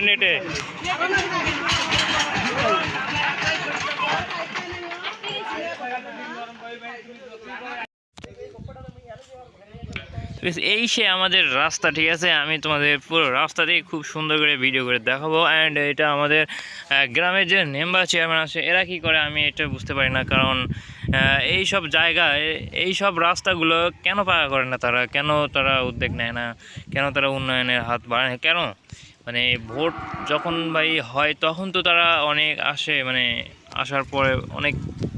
ইন্টারনেটে। এই সে আমাদের রাস্তা, ঠিক আছে। আমি তোমাদের পুরো রাস্তা দিয়ে খুব সুন্দর করে ভিডিও করে দেখাবো। অ্যান্ড এটা আমাদের গ্রামের যে মেম্বার চেয়ারম্যান আছে এরা কি করে আমি এটা বুঝতে পারি না। কারণ এই সব জায়গায় এই সব রাস্তাগুলো কেন পাকা করে না তারা, কেন তারা উদ্যোগ নেয় না, কেন তারা উন্নয়নের হাত বাড়ায় না, কেন মানে ভোট যখন ভাই হয় তখন তো তারা অনেক আসে, মানে আসার পরে অনেক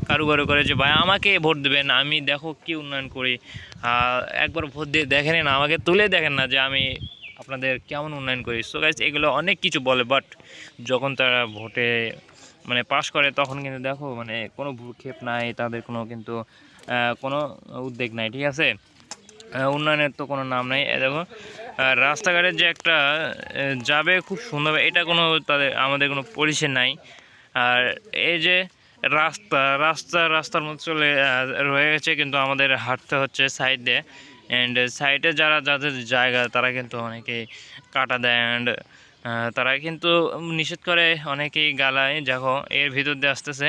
কারুকারু করে যে ভাই আমাকে ভোট দেবেন, আমি দেখো কি উন্নয়ন করি। একবার ভোট দিয়ে দেখেন না, আমাকে তুলে দেখেন না যে আমি আপনাদের কেমন উন্নয়ন করি। সো গাইস এগুলো অনেক কিছু বলে, বাট যখন তারা ভোটে মানে পাশ করে তখন কিন্তু দেখো মানে কোনো ভ্রুক্ষেপ নাই তাদের, কোনো কিন্তু কোনো উদ্যোগ নাই, ঠিক আছে। উন্নয়নের তো কোনো নাম নাই। দেখো রাস্তাঘাটের যে একটা যাবে খুব সুন্দর, এটা কোনো তাদের আমাদের কোনো পরিষেবা নাই। আর এই যে রাস্তার মধ্যে চলে রয়ে গেছে, কিন্তু আমাদের হাঁটতে হচ্ছে সাইড দিয়ে। অ্যান্ড সাইডে যাদের জায়গা তারা কিন্তু অনেকেই কাটা দেয়, অ্যান্ড তারা কিন্তু নিষেধ করে, অনেকেই গালায়। দেখো এর ভিতর দিয়ে আসতেছে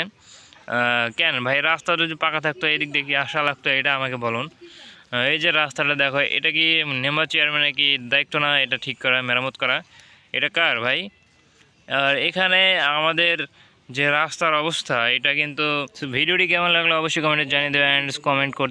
কেন ভাই? রাস্তা যদি পাকা থাকতো এদিক দিয়ে কি আসা লাগতো, এটা আমাকে বলুন। এই যে রাস্তাটা দেখো, এটা কি মেম্বার চেয়ারম্যানের কি দায়িত্ব না এটা ঠিক করা, মেরামত করা? এটা কার ভাই? আর এখানে আমাদের যে রাস্তার অবস্থা, এটা কিন্তু ভিডিওটি কেমন লাগলো অবশ্যই কমেন্টে জানিয়ে দেবেন, অ্যান্ড কমেন্ট করতে